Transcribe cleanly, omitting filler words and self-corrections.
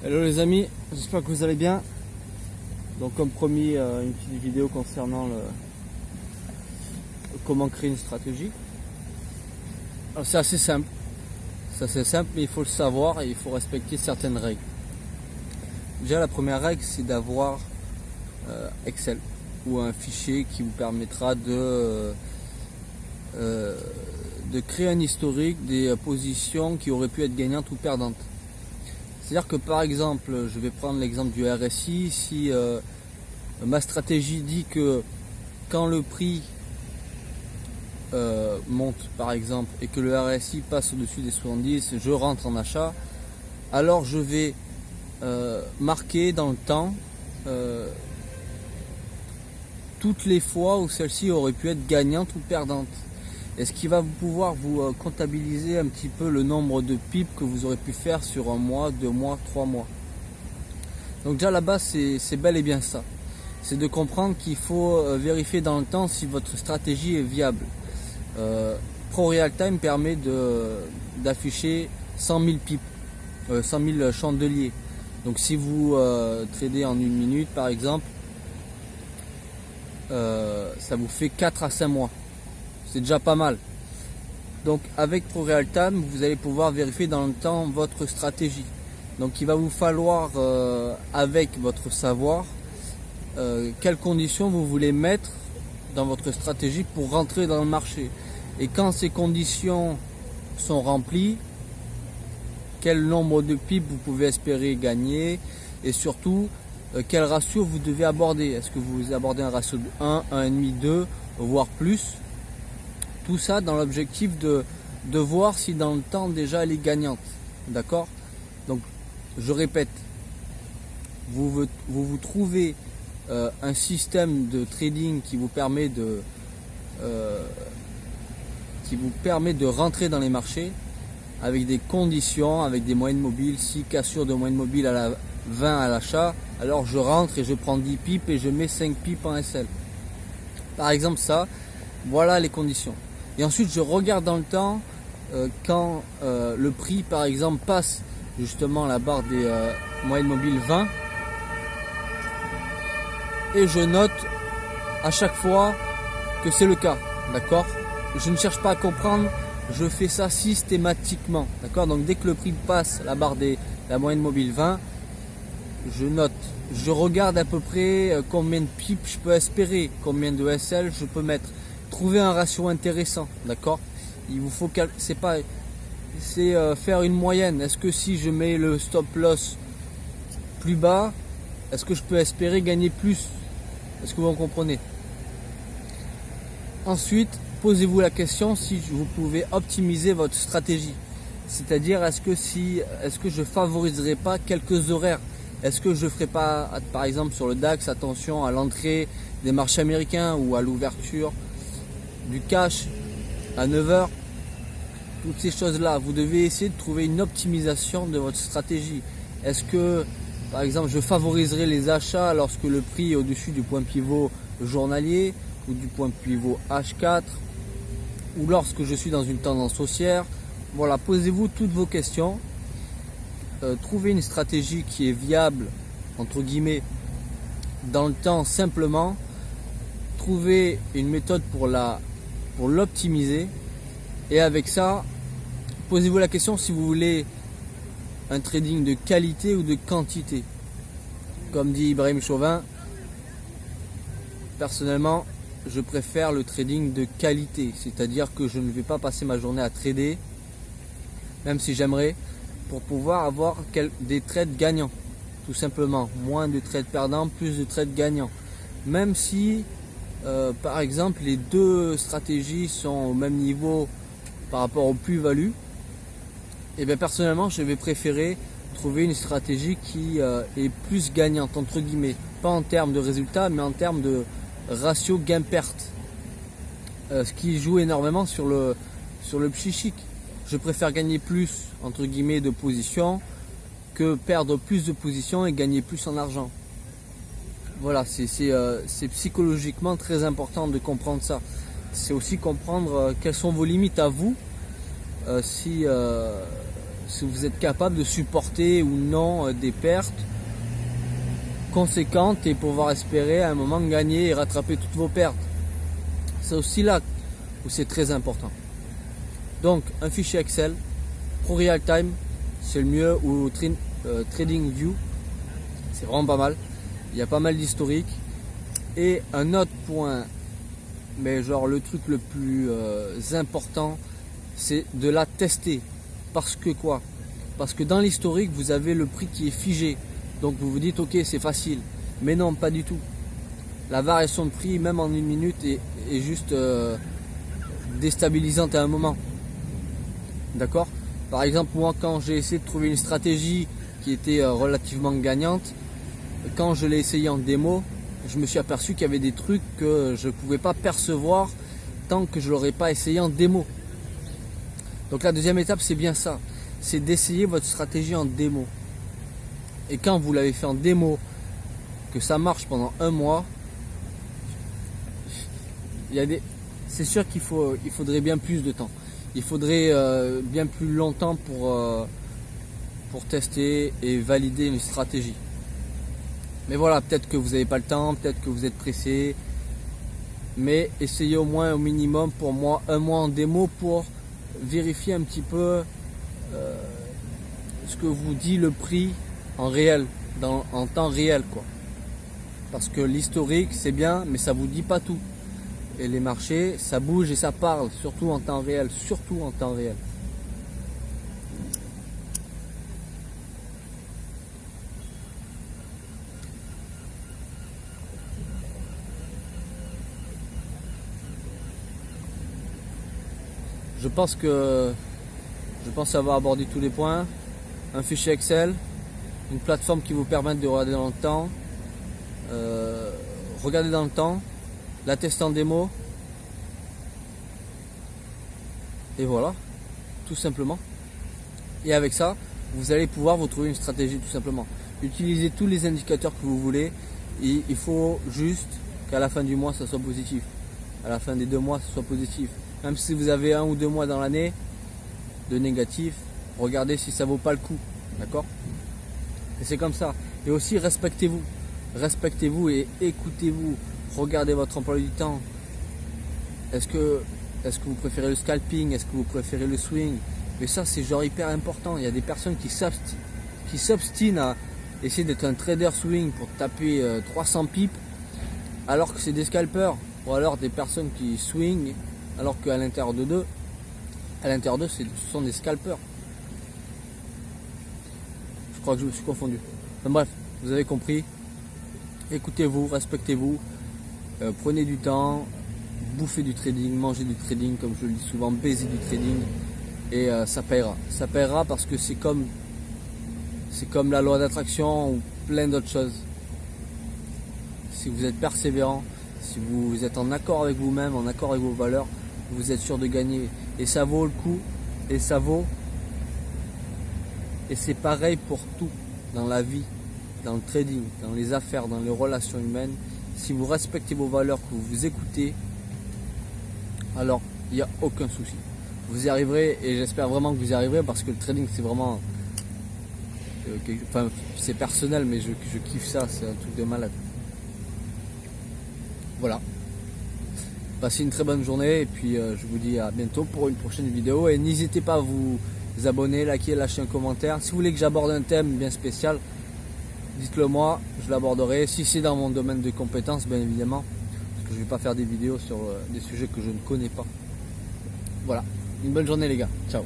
Hello les amis, j'espère que vous allez bien. Donc comme promis, une petite vidéo concernant comment créer une stratégie. Alors, c'est assez simple, mais il faut le savoir et il faut respecter certaines règles. Déjà la première règle, c'est d'avoir Excel ou un fichier qui vous permettra de créer un historique des positions qui auraient pu être gagnantes ou perdantes. C'est-à-dire que par exemple, je vais prendre l'exemple du RSI, si ma stratégie dit que quand le prix monte par exemple et que le RSI passe au-dessus des 70, je rentre en achat, alors je vais marquer dans le temps toutes les fois où celle-ci aurait pu être gagnante ou perdante. Et ce qui va pouvoir vous comptabiliser un petit peu le nombre de pips que vous aurez pu faire sur un mois, 2 mois, 3 mois. Donc déjà là-bas, c'est bel et bien ça. C'est de comprendre qu'il faut vérifier dans le temps si votre stratégie est viable. Pro Real Time permet d'afficher 100 000 pips, 100 000 chandeliers. Donc si vous tradez en 1 minute par exemple, ça vous fait 4 à 5 mois. C'est déjà pas mal. Donc avec Pro Real Time, vous allez pouvoir vérifier dans le temps votre stratégie. Donc il va vous falloir, avec votre savoir, quelles conditions vous voulez mettre dans votre stratégie pour rentrer dans le marché. Et quand ces conditions sont remplies, quel nombre de pips vous pouvez espérer gagner et surtout quel ratio vous devez aborder. Est-ce que vous abordez un ratio de 1, 1,5, 2, voire plus? Tout ça dans l'objectif de voir si dans le temps déjà elle est gagnante. D'accord? Donc je répète, vous trouvez un système de trading qui vous permet de rentrer dans les marchés avec des conditions, avec des moyennes mobiles. Si cassure de moyenne mobile à la 20 à l'achat, alors je rentre et je prends 10 pips et je mets 5 pips en SL. Par exemple ça, voilà les conditions. Et ensuite je regarde dans le temps quand le prix par exemple passe justement la barre des moyennes mobiles 20 et je note à chaque fois que c'est le cas, d'accord? Je ne cherche pas à comprendre, je fais ça systématiquement, d'accord? Donc dès que le prix passe la barre de la moyenne mobile 20, je note, je regarde à peu près combien de pips je peux espérer, combien de SL je peux mettre. Trouver un ratio intéressant, d'accord? Il vous faut faire une moyenne. Est-ce que si je mets le stop loss plus bas, est-ce que je peux espérer gagner plus? Est-ce que vous en comprenez? Ensuite, posez-vous la question si vous pouvez optimiser votre stratégie. C'est-à-dire, est-ce que je favoriserai pas quelques horaires? Est-ce que je ne ferai pas, par exemple sur le DAX, attention à l'entrée des marchés américains ou à l'ouverture du cash à 9h? Toutes ces choses-là, vous devez essayer de trouver une optimisation de votre stratégie. Est-ce que, par exemple, je favoriserai les achats lorsque le prix est au-dessus du point pivot journalier ou du point pivot H4 ou lorsque je suis dans une tendance haussière? Voilà, posez-vous toutes vos questions. Trouvez une stratégie qui est viable, entre guillemets, dans le temps simplement. Trouvez une méthode pour l'optimiser. Et avec ça, posez-vous la question si vous voulez un trading de qualité ou de quantité. Comme dit Ibrahim Chauvin, personnellement, je préfère le trading de qualité. C'est-à-dire que je ne vais pas passer ma journée à trader, même si j'aimerais, pour pouvoir avoir des trades gagnants. Tout simplement, moins de trades perdants, plus de trades gagnants. Même si, par exemple, les deux stratégies sont au même niveau par rapport aux plus-values, et bien personnellement je vais préférer trouver une stratégie qui est plus gagnante entre guillemets, pas en termes de résultats mais en termes de ratio gain-perte, ce qui joue énormément sur le psychique. Je préfère gagner plus entre guillemets de positions que perdre plus de positions et gagner plus en argent. Voilà, c'est psychologiquement très important de comprendre ça. C'est aussi comprendre quelles sont vos limites à vous. Si si vous êtes capable de supporter ou non des pertes conséquentes et pouvoir espérer à un moment gagner et rattraper toutes vos pertes. C'est aussi là où c'est très important. Donc un fichier Excel, Pro Real Time, c'est le mieux, ou Trading View, c'est vraiment pas mal. Il y a pas mal d'historique. Et un autre point, mais genre le truc le plus important, c'est de la tester. Parce que quoi? Parce que dans l'historique, vous avez le prix qui est figé. Donc vous vous dites ok, c'est facile. Mais non, pas du tout. La variation de prix, même en une minute, est juste déstabilisante à un moment. D'accord? Par exemple, moi, quand j'ai essayé de trouver une stratégie qui était relativement gagnante, quand je l'ai essayé en démo, je me suis aperçu qu'il y avait des trucs que je ne pouvais pas percevoir tant que je ne l'aurais pas essayé en démo. Donc la deuxième étape, c'est bien ça. C'est d'essayer votre stratégie en démo. Et quand vous l'avez fait en démo, que ça marche pendant un mois, c'est sûr qu'il faudrait bien plus de temps. Il faudrait bien plus longtemps pour tester et valider une stratégie. Mais voilà, peut-être que vous n'avez pas le temps, peut-être que vous êtes pressé. Mais essayez au moins, au minimum, pour moi, un mois en démo pour vérifier un petit peu ce que vous dit le prix en réel, en temps réel, quoi. Parce que l'historique, c'est bien, mais ça vous dit pas tout. Et les marchés, ça bouge et ça parle, surtout en temps réel, surtout en temps réel. Je pense avoir abordé tous les points. Un fichier Excel, une plateforme qui vous permet de regarder dans le temps, la tester en démo, et voilà, tout simplement. Et avec ça, vous allez pouvoir vous trouver une stratégie tout simplement. Utilisez tous les indicateurs que vous voulez, et il faut juste qu'à la fin du mois ça soit positif, à la fin des 2 mois ça soit positif. Même si vous avez 1 ou 2 mois dans l'année de négatif, regardez si ça vaut pas le coup, d'accord? Et c'est comme ça. Et aussi respectez-vous, et écoutez-vous. Regardez votre emploi du temps. Est-ce que vous préférez le scalping? Est-ce que vous préférez le swing? Mais ça, c'est genre hyper important. Il y a des personnes qui s'obstinent à essayer d'être un trader swing pour taper 300 pips, alors que c'est des scalpers. Ou alors des personnes qui swing, alors qu'à l'intérieur d'eux, ce sont des scalpers. Je crois que je me suis confondu. Enfin, bref, vous avez compris. Écoutez-vous, respectez-vous, prenez du temps, bouffez du trading, mangez du trading, comme je le dis souvent, baisez du trading, et ça paiera. Ça paiera parce que c'est comme la loi d'attraction ou plein d'autres choses. Si vous êtes persévérant, si vous êtes en accord avec vous-même, en accord avec vos valeurs, vous êtes sûr de gagner. Et ça vaut le coup, et c'est pareil pour tout dans la vie, dans le trading, dans les affaires, dans les relations humaines. Si vous respectez vos valeurs, que vous vous écoutez, alors il n'y a aucun souci. Vous y arriverez, et j'espère vraiment que vous y arriverez, parce que le trading c'est vraiment c'est personnel, mais je kiffe ça, c'est un truc de malade. Voilà. Passez une très bonne journée, et puis je vous dis à bientôt pour une prochaine vidéo. Et n'hésitez pas à vous abonner, liker, lâcher un commentaire. Si vous voulez que j'aborde un thème bien spécial, dites-le moi, je l'aborderai. Si c'est dans mon domaine de compétences, bien évidemment, parce que je ne vais pas faire des vidéos sur des sujets que je ne connais pas. Voilà. Une bonne journée les gars. Ciao.